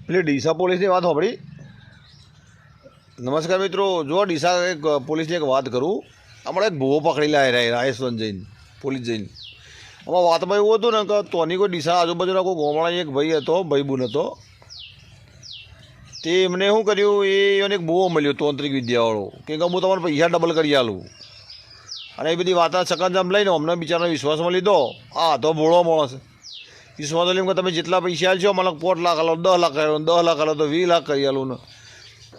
પેલી ડીસા પોલીસની વાત સાંભળી? નમસ્કાર મિત્રો, જો ડીસા એક પોલીસની એક વાત કરું. હમણાં એક ભૂવો પકડી લાવ્યા રાયસવન જઈને પોલીસ જઈને. આમાં વાતમાં એવું હતું ને કે તોની કોઈ ડીસા આજુબાજુના કોઈ ગામડાનો એક ભાઈ હતો, ભાઈબંધ હતો. તે એમને શું કર્યું, એને એક ભૂવો મળ્યો તાંત્રિક વિદ્યાવાળો કે હું તમારે પૈસા ડબલ કરી આલું. અને એ બધી વાતના સકંજામ લઈને અમને બિચારાનો વિશ્વાસમાં લીધો. આ તો ભોળો માણસ વિશ્વાસ લઈને તમે જેટલા પૈસા આલશો મને 5 લાખ આલો, 10 લાખ આલો, 10 લાખ આલો તો 20 લાખ કરી આલું ને.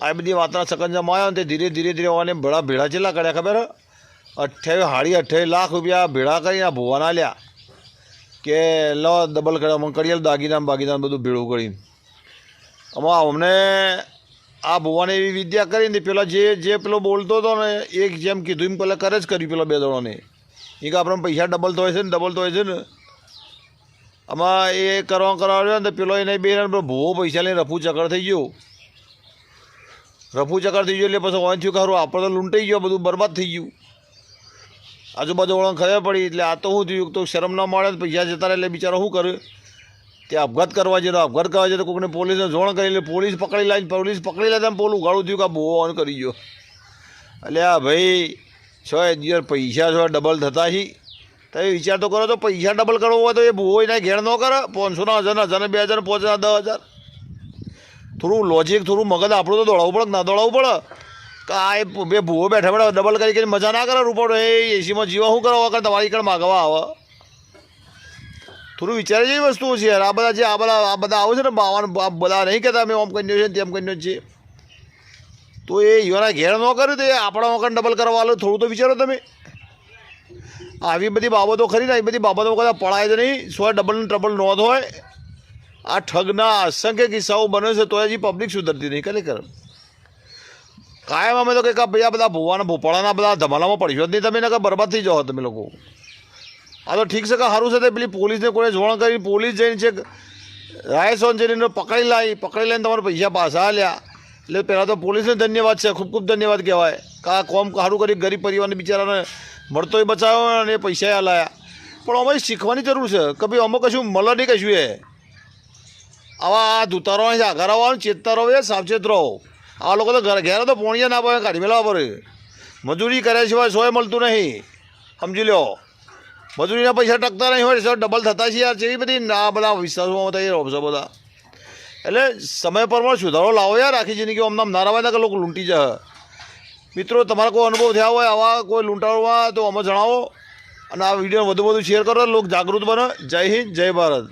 આ બધી વાતના સકંજામાં આવ્યો ને તે ધીરે ધીરે એને ભેળા ચેટલા કર્યા ખબર? 28 લાખ રૂપિયા ભેળા કરીને આ ભુવાના લ્યા કે લો ડબલ કર્યા મને કરી આલું, દાગીના બધું ભેળું કરીને. આમાં અમને આ ભુવાને એવી વિદ્યા કરીને પેલા જે પેલો બોલતો હતો ને એક જેમ કીધું એમ પેલા કરે જ કર્યું પેલા 2 જણાને. એ કે આપણે પૈસા ડબલ તો હોય છે ને આમાં એ કરાવ્યો ને પેલો એને બે ભૂવો પૈસા લઈને રફુ ચક્કર થઈ ગયો એટલે પછી ઓન થયું ખરું આપણે તો લૂંટાઈ ગયો, બધું બરબાદ થઈ ગયું. આજુબાજુ વળણ ખબર પડી એટલે આ તો શું થયું તો શરમ ના મળે પૈસા જતા રહે એટલે બિચારો શું કરે તે આપઘાત કરવા જાય તો કોઈને પોલીસને જોણ કરી એટલે પોલીસ પકડી લે પોલું ઉગાડું થયું કે આ ભૂવો ઓન કરી ગયો. એટલે આ ભાઈ છો દિવસ પૈસા છો ડબલ થતા છે તમે વિચાર તો કરો, તો પૈસા ડબલ કરવો હોય તો એ ભૂવો એના ઘેર ન કરે. 500 ના 1000 2000 5000 10,000 થોડું લોજિક થોડું મગજ આપણું તો દોડાવવું પડે ના દોડાવવું પડે કે આ એ બે ભૂવો બેઠા બેઠા ડબલ કરી મજા ના કરે. રૂપડો એ એસીમાં જીવા શું કરવા વગર તમારી કણ માગવા આવે? થોડું વિચારી જેવી વસ્તુઓ છે યાર. આ બધા આવે છે ને બાવા બધા નહીં કહેતા અમે ઓમ કર્યો છે તેમ કર્યો છે, તો એ યુવાના ઘેર ન કરે તો એ આપણા વખત ડબલ કરવા લો. થોડું તો વિચારો તમે. આવી બધી બાબતો ખરી ને એ બધી બાબતો કદાચ પડાય જ નહીં. ડબલ ટ્રબલ નોંધ હોય. આ ઠગના અસંખ્ય કિસ્સાઓ બને છે તો હજી પબ્લિક સુધરતી નહીં. ખરેખર કાયમ અમે તો કંઈક ભાઈ આ બધા ભૂવાના ભોપાળાના બધા ધમાલામાં પડશો જ નહીં તમે, ને બરબાદ થઈ જાઓ તમે લોકો. આ તો ઠીક છે કે સારું છે તે પેલી પોલીસને કોઈ જોણ કરી પોલીસ જઈને છે રાયસોન જઈને પકડી લઈને તમારે પૈસા પાછા આલ્યા. એટલે પહેલાં તો પોલીસને ધન્યવાદ છે, ખૂબ ખૂબ ધન્યવાદ કહેવાય કે આ કોમ સારું કરી ગરીબ પરિવારને બિચારાને મળતોય બચાવ્યો અને પૈસા આલાયા. પણ અમારે શીખવાની જરૂર છે કે ભાઈ અમુક કશું મળે નહીં કશું. એ આવા ધૂતારો આઘાર આવવાનું ચેતતા રહો, એ સાવચેત રહો. આ લોકો તો ઘેર તો પોણિયા ના પાડે કાઢી મેળવા પડે. મજૂરી કર્યા સિવાય સોય મળતું નહીં, સમજી લો. મજૂરીના પૈસા ટકતા નહીં હોય ડબલ થતા છે યાર. જેવી બધી આ બધા વિશ્વાસમાં થઈ રહો છો બધા. એટલે સમય પ્રમાણે સુધારો લાવો યાર. આખી જિંદગી આમ ના રવાય કે લોકો લૂંટી જાય. મિત્રો તમારા કોઈ અનુભવ થયા હોય આવા કોઈ લૂંટાડવા તો અમે જણાવો અને આ વિડીયો વધુ શેર કરો. લોકો જાગૃત બને. જય હિન્દ, જય ભારત.